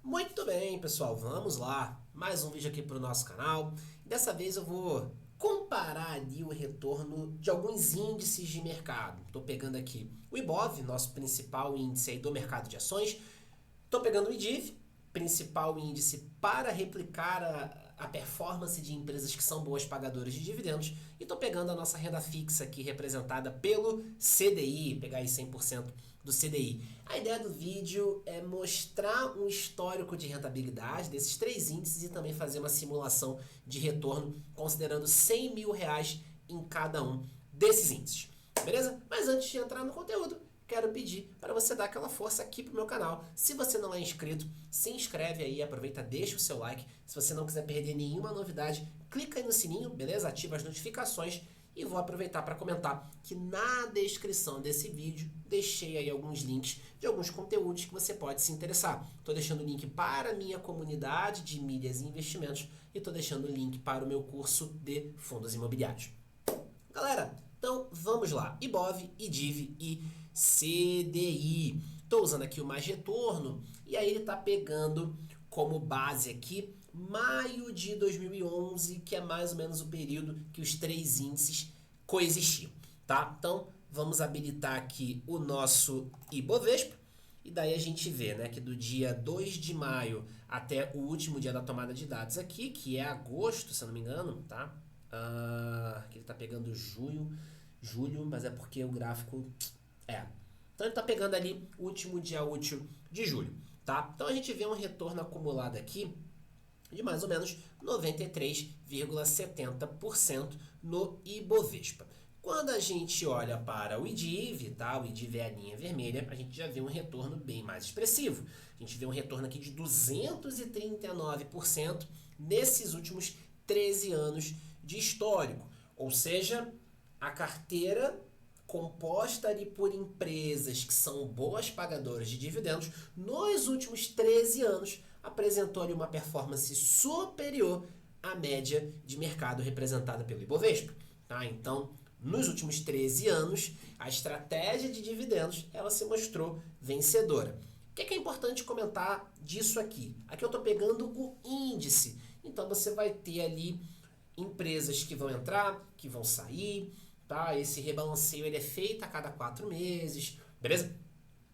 Muito bem, pessoal, vamos lá. Mais um vídeo aqui para o nosso canal. Dessa vez eu vou comparar ali o retorno de alguns índices de mercado. Estou pegando aqui o Ibov, nosso principal índice aí do mercado de ações. Estou pegando o IDIV, principal índice para replicar a performance de empresas que são boas pagadoras de dividendos. E estou pegando a nossa renda fixa aqui representada pelo CDI, pegar aí 100% do CDI. A ideia do vídeo é mostrar um histórico de rentabilidade desses três índices e também fazer uma simulação de retorno considerando R$100 mil em cada um desses índices. Beleza? Mas antes de entrar no conteúdo, quero pedir para você dar aquela força aqui pro meu canal. Se você não é inscrito, se inscreve aí, aproveita, deixa o seu like. Se você não quiser perder nenhuma novidade, clica aí no sininho, beleza? Ativa as notificações e vou aproveitar para comentar que na descrição desse vídeo deixei aí alguns links de alguns conteúdos que você pode se interessar. Estou deixando o link para a minha comunidade de milhas e investimentos e estou deixando o link para o meu curso de fundos imobiliários. Galera, então vamos lá. Ibov, IDIV e CDI. Estou usando aqui o Mais Retorno e aí ele está pegando como base aqui maio de 2011, que é mais ou menos o período que os três índices coexistiam, tá? Então vamos habilitar aqui o nosso Ibovespa e daí a gente vê, né, que do dia 2 de maio até o último dia da tomada de dados aqui, que é agosto, se eu não me engano, tá? Aqui ele está pegando julho, mas é porque o gráfico então ele está pegando ali o último dia útil de julho, tá? Então a gente vê um retorno acumulado aqui de mais ou menos 93,70% no Ibovespa. Quando a gente olha para o IDIV, tá? O IDIV é a linha vermelha, a gente já vê um retorno bem mais expressivo. A gente vê um retorno aqui de 239% nesses últimos 13 anos de histórico. Ou seja, a carteira composta ali por empresas que são boas pagadoras de dividendos, nos últimos 13 anos apresentou ali uma performance superior à média de mercado representada pelo Ibovespa. Tá? Então, nos últimos 13 anos, a estratégia de dividendos ela se mostrou vencedora. O que é importante comentar disso aqui? Aqui eu estou pegando o índice, então você vai ter ali empresas que vão entrar, que vão sair, tá? Esse rebalanceio ele é feito a cada 4 meses, beleza?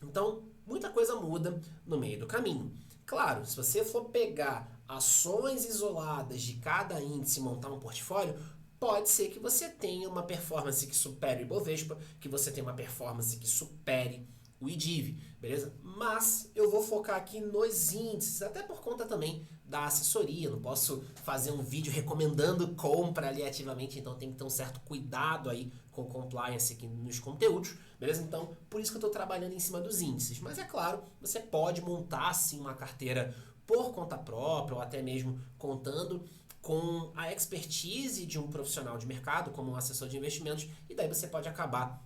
Então, muita coisa muda no meio do caminho. Claro, se você for pegar ações isoladas de cada índice e montar um portfólio, pode ser que você tenha uma performance que supere o Ibovespa, que você tenha uma performance que supere o IDIV, beleza? Mas eu vou focar aqui nos índices, até por conta também da assessoria. Não posso fazer um vídeo recomendando compra ali ativamente, então tem que ter um certo cuidado aí com compliance aqui nos conteúdos, beleza? Então, por isso que eu estou trabalhando em cima dos índices. Mas é claro, você pode montar sim uma carteira por conta própria ou até mesmo contando com a expertise de um profissional de mercado, como um assessor de investimentos, e daí você pode acabar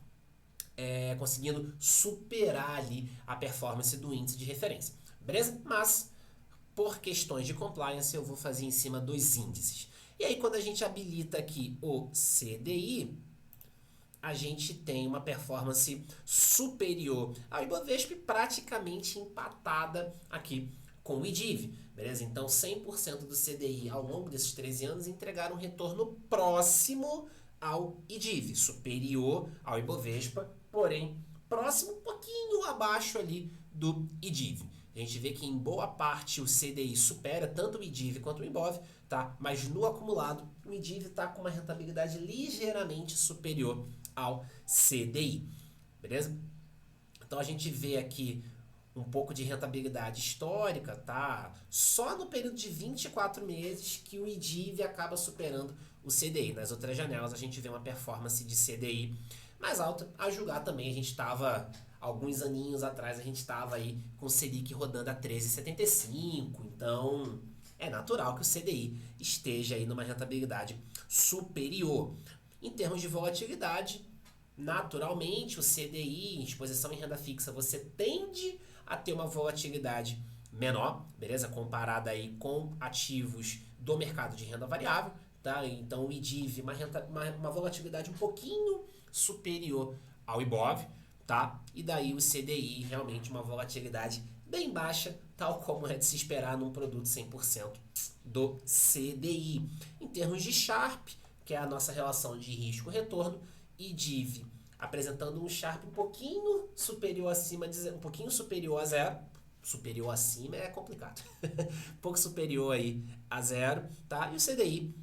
conseguindo superar ali a performance do índice de referência, beleza? Mas, por questões de compliance, eu vou fazer em cima dos índices. E aí, quando a gente habilita aqui o CDI, a gente tem uma performance superior ao Ibovespa e praticamente empatada aqui com o IDIV, beleza? Então, 100% do CDI ao longo desses 13 anos entregaram um retorno próximo ao IDIV, superior ao Ibovespa, porém próximo, um pouquinho abaixo ali do IDIV. A gente vê que em boa parte o CDI supera tanto o IDIV quanto o Ibov, tá? Mas no acumulado o IDIV está com uma rentabilidade ligeiramente superior ao CDI, beleza? Então a gente vê aqui um pouco de rentabilidade histórica, tá? Só no período de 24 meses que o IDIV acaba superando o CDI. Nas outras janelas a gente vê uma performance de CDI mais alta. A julgar também, a gente estava, alguns aninhos atrás, a gente estava aí com o Selic rodando a 13,75. Então, é natural que o CDI esteja aí numa rentabilidade superior. Em termos de volatilidade, naturalmente, o CDI, em exposição em renda fixa, você tende a ter uma volatilidade menor, beleza? Comparada aí com ativos do mercado de renda variável, tá? Então, o IDIV, uma volatilidade um pouquinho superior ao IBOV, tá? E daí o CDI, realmente uma volatilidade bem baixa, tal como é de se esperar num produto 100% do CDI. Em termos de Sharpe, que é a nossa relação de risco-retorno, e DIV apresentando um Sharpe um pouquinho superior acima, um pouquinho superior a zero. Superior acima é complicado. Um pouco superior aí a zero, tá? E o CDI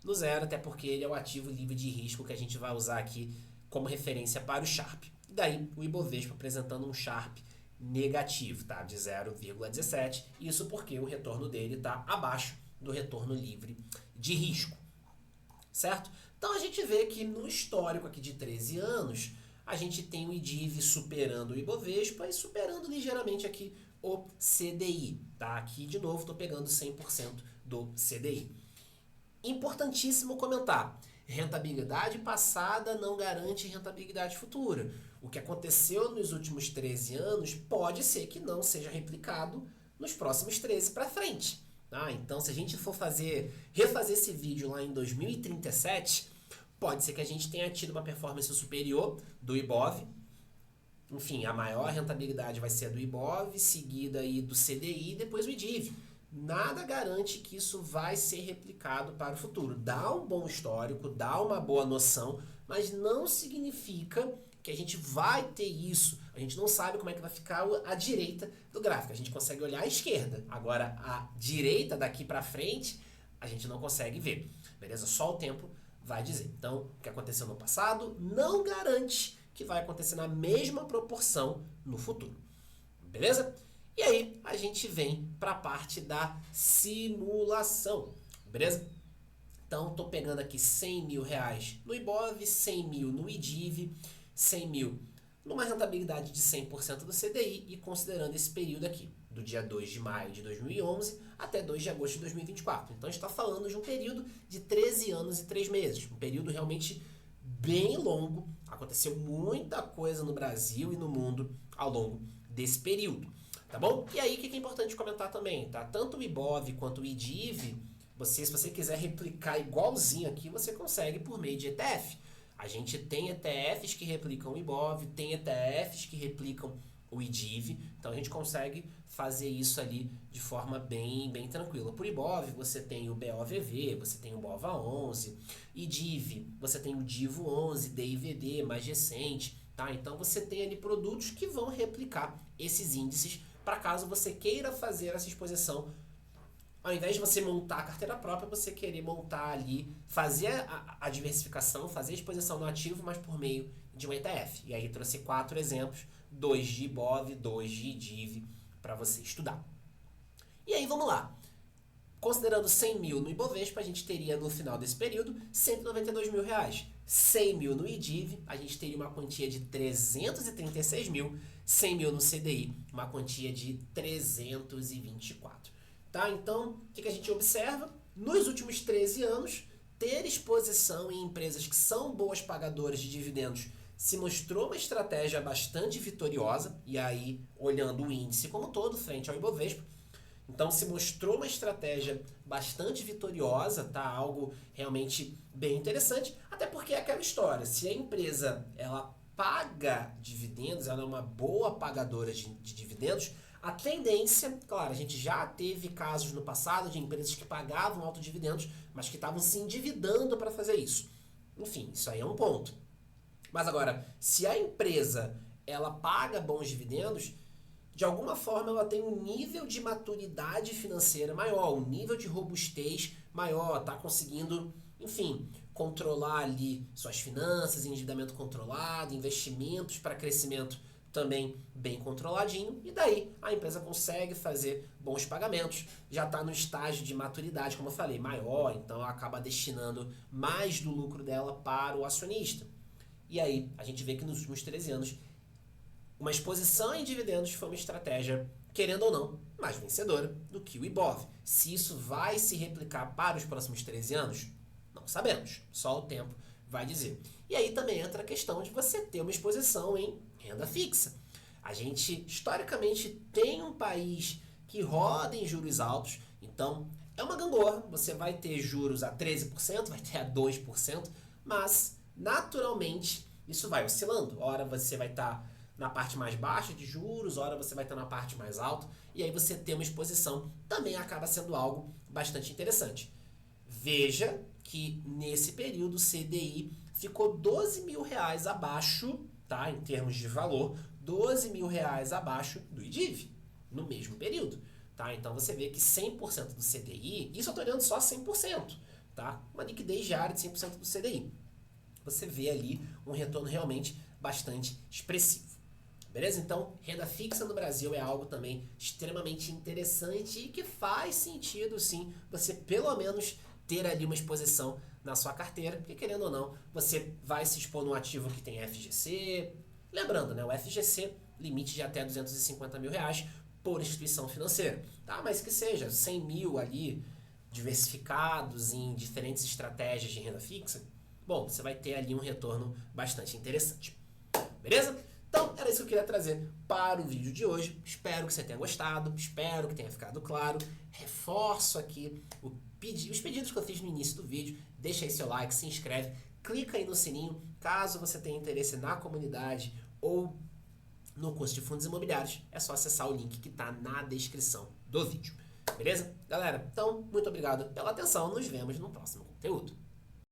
no zero, até porque ele é o ativo livre de risco que a gente vai usar aqui como referência para o Sharpe. E daí o Ibovespa apresentando um Sharpe negativo, tá? De 0,17. Isso porque o retorno dele está abaixo do retorno livre de risco, certo? Então a gente vê que no histórico aqui de 13 anos, a gente tem o IDIV superando o Ibovespa e superando ligeiramente aqui o CDI, tá? Aqui de novo estou pegando 100% do CDI. Importantíssimo comentar, rentabilidade passada não garante rentabilidade futura. O que aconteceu nos últimos 13 anos pode ser que não seja replicado nos próximos 13 para frente. Tá? Então, se a gente for refazer esse vídeo lá em 2037, pode ser que a gente tenha tido uma performance superior do IBOV. Enfim, a maior rentabilidade vai ser a do IBOV, seguida aí do CDI e depois o IDIV. Nada garante que isso vai ser replicado para o futuro. Dá um bom histórico, dá uma boa noção, mas não significa que a gente vai ter isso. A gente não sabe como é que vai ficar a direita do gráfico. A gente consegue olhar a esquerda. Agora, a direita daqui para frente, a gente não consegue ver. Beleza? Só o tempo vai dizer. Então, o que aconteceu no passado não garante que vai acontecer na mesma proporção no futuro. Beleza? E aí, a gente vem para a parte da simulação. Beleza? Então, estou pegando aqui 100 mil reais no IBOV, 100 mil no IDIV, 100 mil numa rentabilidade de 100% do CDI e considerando esse período aqui, do dia 2 de maio de 2011 até 2 de agosto de 2024. Então, a gente está falando de um período de 13 anos e 3 meses. Um período realmente bem longo. Aconteceu muita coisa no Brasil e no mundo ao longo desse período. Tá bom? E aí, o que é importante comentar também, tá? Tanto o IBOV quanto o IDIV, se você quiser replicar igualzinho aqui, você consegue por meio de ETF. A gente tem ETFs que replicam o IBOV, tem ETFs que replicam o IDIV, então a gente consegue fazer isso ali de forma bem tranquila. Por IBOV, você tem o BOVV, você tem o BOVA11, IDIV, você tem o DIVO11, DIVD mais recente, tá? Então você tem ali produtos que vão replicar esses índices para caso você queira fazer essa exposição. Ao invés de você montar a carteira própria, você querer montar ali, fazer a diversificação, fazer a exposição no ativo, mas por meio de um ETF. E aí trouxe 4 exemplos, 2 de IBOV, 2 de IDIV, para você estudar. E aí vamos lá. Considerando 100 mil no Ibovespa, a gente teria no final desse período 192 mil reais. 100 mil no IDIV, a gente teria uma quantia de 336 mil. 100 mil no CDI, uma quantia de 324. Tá? Então, o que a gente observa? Nos últimos 13 anos, ter exposição em empresas que são boas pagadoras de dividendos se mostrou uma estratégia bastante vitoriosa, e aí, olhando o índice como um todo, frente ao Ibovespa, então se mostrou uma estratégia bastante vitoriosa, tá? Algo realmente bem interessante, até porque é aquela história, se a empresa ela paga dividendos, ela é uma boa pagadora de dividendos, a tendência, claro, a gente já teve casos no passado de empresas que pagavam altos dividendos, mas que estavam se endividando para fazer isso. Enfim, isso aí é um ponto. Mas agora, se a empresa ela paga bons dividendos, de alguma forma ela tem um nível de maturidade financeira maior, um nível de robustez maior, está conseguindo, enfim, controlar ali suas finanças, endividamento controlado, investimentos para crescimento também bem controladinho, e daí a empresa consegue fazer bons pagamentos, já está no estágio de maturidade, como eu falei, maior, então ela acaba destinando mais do lucro dela para o acionista. E aí a gente vê que nos últimos 13 anos, uma exposição em dividendos foi uma estratégia, querendo ou não, mais vencedora do que o IBOV. Se isso vai se replicar para os próximos 13 anos, não sabemos, só o tempo vai dizer. E aí também entra a questão de você ter uma exposição em renda fixa. A gente, historicamente, tem um país que roda em juros altos, então é uma gangorra, você vai ter juros a 13%, vai ter a 2%, mas naturalmente isso vai oscilando. Ora você vai estar na parte mais baixa de juros, ora você vai estar na parte mais alta, e aí você ter uma exposição também acaba sendo algo bastante interessante. Veja que nesse período o CDI ficou 12 mil reais abaixo, tá, em termos de valor, 12 mil reais abaixo do IDIV, no mesmo período. Tá? Então você vê que 100% do CDI, isso eu estou olhando só 100%, tá? Uma liquidez diária de 100% do CDI. Você vê ali um retorno realmente bastante expressivo. Beleza? Então, renda fixa no Brasil é algo também extremamente interessante e que faz sentido, sim, você pelo menos ter ali uma exposição na sua carteira, porque querendo ou não, você vai se expor num ativo que tem FGC. Lembrando, né, o FGC, limite de até 250 mil reais por instituição financeira, tá? Mas que seja 100 mil ali, diversificados em diferentes estratégias de renda fixa, bom, você vai ter ali um retorno bastante interessante. Beleza? Então, era isso que eu queria trazer para o vídeo de hoje. Espero que você tenha gostado, espero que tenha ficado claro. Reforço aqui os pedidos que eu fiz no início do vídeo. Deixa aí seu like, se inscreve, clica aí no sininho, caso você tenha interesse na comunidade ou no curso de fundos imobiliários. É só acessar o link que está na descrição do vídeo. Beleza? Galera, então, muito obrigado pela atenção. Nos vemos no próximo conteúdo.